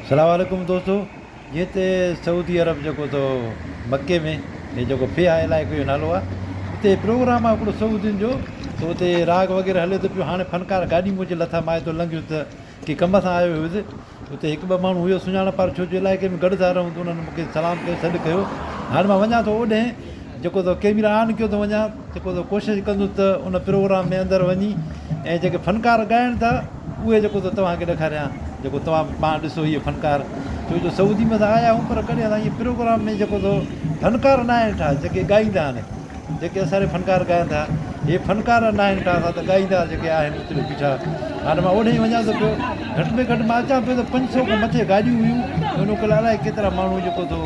सलाम वालेकुम दोस्तों। ये ते सऊदी अरब जेको तो मक्के में ये जेको फे आहे इलाइक़े जो नालो आहे। उते प्रोग्राम आहे हिकिड़ो सऊदियुनि जो, त उते राग वग़ैरह हले थो पियो। हाणे फनकार गाॾी मुंहिंजे लथा मां हितां लंघियुसि त की कम सां आयो हुयुसि। उते हिकु ॿ माण्हू हुयो सुञाणप वारो, छो जो इलाइक़े में गॾु था रहूं, त उन्हनि मूंखे सलाम कयो, सॾु कयो। हाणे मां वञा थो ओॾे, जेको त कैमरा ऑन कयो थो वञा, जेको त कोशिशि कंदुसि त उन प्रोग्राम में अंदरि वञी ऐं जेके फनकार ॻाइनि था उहे जेको त तव्हांखे ॾेखारियां। जेको तव्हां पाण ॾिसो इहे फनकार, छो जो सऊदी में त आया आहियूं, पर कॾहिं असां इहे प्रोग्राम में जेको थो फनकार न आहिनि ठा जेके ॻाईंदा आहिनि, जेके असांजे फनकार ॻाइनि था, इहे फनकार न आहिनि ठा, असां त ॻाईंदा जेके आहिनि उते बीठा। हाणे मां ओॾे ई वञा थो पियो, घटि में घटि मां अचां पियो त 500 खां मथे गाॾियूं हुयूं। उन खां अलाए केतिरा माण्हू जेको थो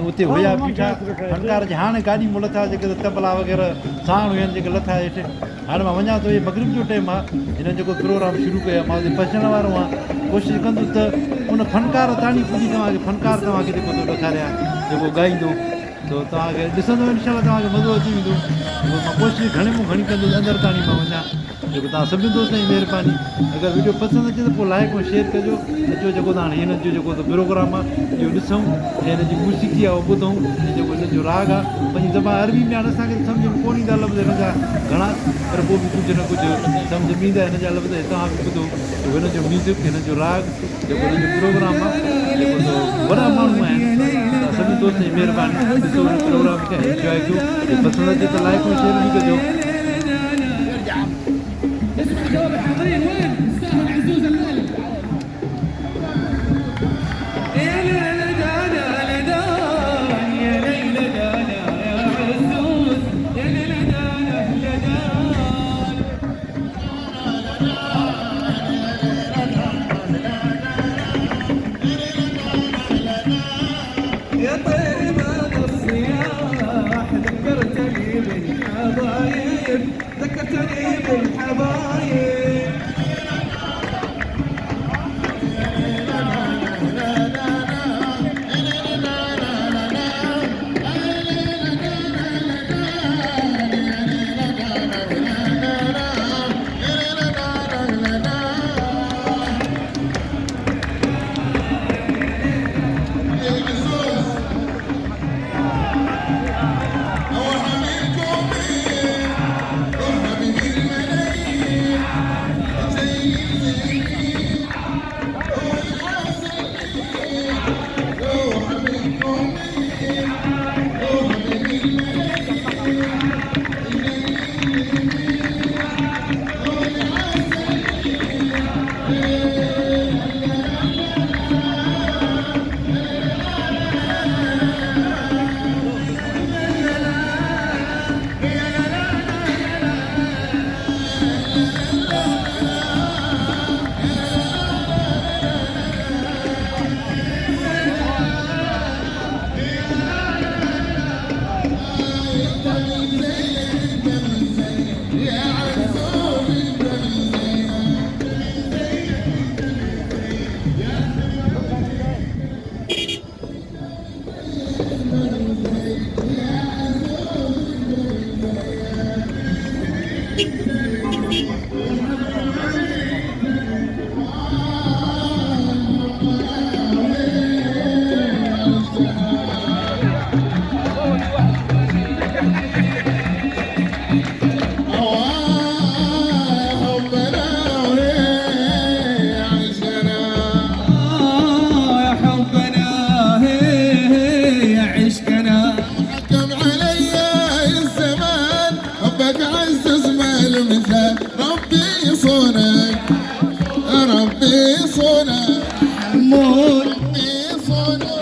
उते हुया बीठा फनकार जे। हाणे गाॾी मूं लथा जेके तबला वग़ैरह साण हुयनि जेके लथा हेठि। हाणे मां वञा थो, इहे मगरिब जो टाइम आहे, हिननि जेको प्रोग्राम शुरू कयो आहे, मां उते पहुचण वारो आहियां। कोशिशि कंदुसि त उन फनकार ताणी पुॼी तव्हांखे फनकार तव्हांखे जेको थो ॾेखारियां, जेको ॻाईंदो त तव्हांखे ॾिसंदो, इनशाला तव्हांखे मज़ो अची वेंदो। मां कोशिशि घणी में घणी कंदुसि अंदरि ताणी मां वञा। जेको तव्हां सभिनी दोस्तनि जी महिरबानी, अगरि वीडियो पसंदि अचे त पोइ लाइक ऐं शेयर कजो। अचो जेको त हाणे हिन जो जेको त प्रोग्राम आहे इहो ॾिसूं ऐं हिन जी मूसीक़ी आहे उहो ॿुधूं, ऐं जेको हिन जो राग आहे पंहिंजी ज़बान अरबी में हाणे असांखे सम्झ में कोन ईंदा लफ़्ज़ हिन जा घणा, पर पोइ बि कुझु न कुझु सम्झ में ईंदा हिन जा लफ़्ज़। तव्हां बि ॿुधो हिन जो म्यूज़िक, हिन जो राग, जेको हिन जो प्रोग्राम आहे, जेको त वॾा माण्हू आहिनि। सभिनी दोस्तनि जी महिरबानी, ॾिसो हिन प्रोग्राम खे इंजॉय कयो। पसंदि अचे त लाइक ऐं शेयर बि कजो। جواب الحاضرين وين؟ استاذ عزوز المالك. يا ليلى دانا لدان، يا ليلى دانا يا عزوز، يا ليلى دانا لدان. يا طيب الصياح ذكرتني بالحبايب، ذكرتني بالحبايب.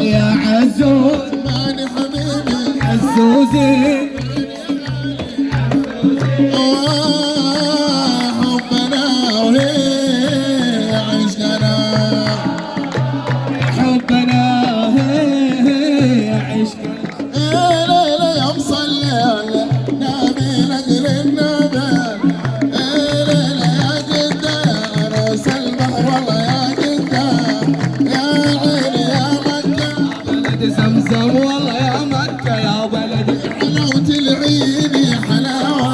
يا عزوز ماني حبيبي عزوزي حبنا وهي عشقنا، حبنا وهي عشقنا. يا ليلى يا مصلي على نبي نجر النبي، يا ليلى يا جدة يا عروس البحر، والله يا جدة يا عيني يا مكة بلد زمزم، والله يا مكة يا بلد حلاوة العيد يا حلاوة،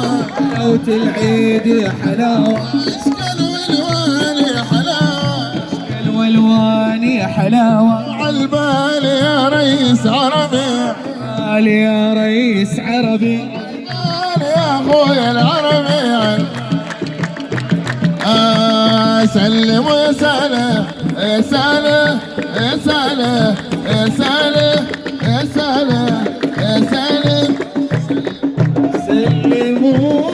حلاوة العيد يا حلاوة، اشكال والوان يا حلاوة، اشكال والوان يا يا حلاوة. عالبال يا ريس عربي، علي يا ريس عربي، عالبال يا اخوي العربي. سلم يا سالم يا سالم يا سالم يا سالم يا سالم يا سالم. سلموا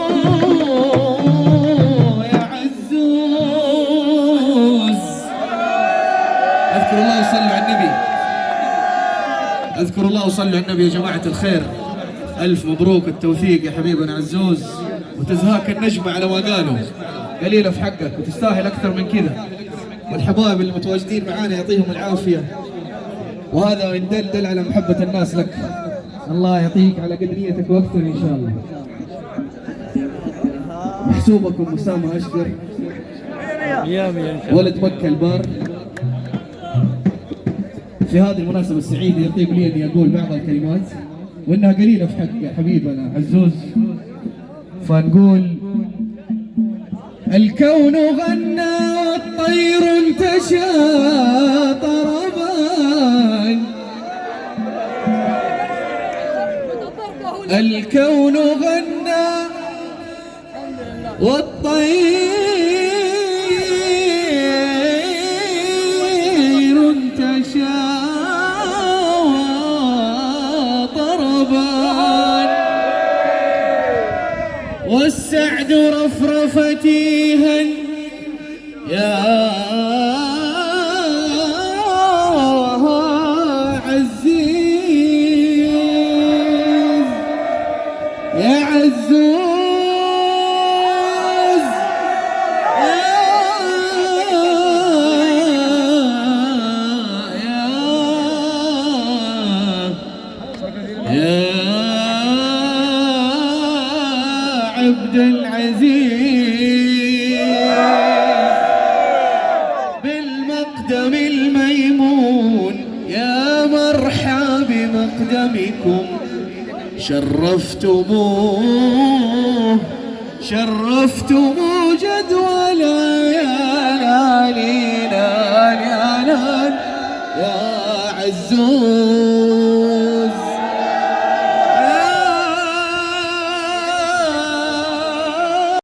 يا عزوز. اذكر الله وصلوا على النبي، اذكر الله وصلوا على النبي يا جماعة الخير. الف مبروك التوثيق يا حبيبنا عزوز، وتزهاك النجمة على ما قالوا، قليلة في حقك وتستاهل اكثر من كذا. والحبايب المتواجدين معانا يعطيهم العافية، وهذا إن دل على محبة الناس لك. الله يعطيك على قد نيتك واكثر ان شاء الله. محسوبكم أسامة أشقر ولد مكة البار. في هذه المناسبة السعيدة يطيب لي أني أقول بعض الكلمات، وإنها قليلة في حق حبيبنا عزوز، فنقول: الكون غنى والطير انتشى طربان، الكون غنى والطير انتشى طربان، والسعد رفرف تيها يا عزيز يا عزوز يا عبد العزيز، بالمقدم الميمون يا مرحى بمقدمكم، شرفتموه شرفتموه جدولا يا لالي يا عزوز.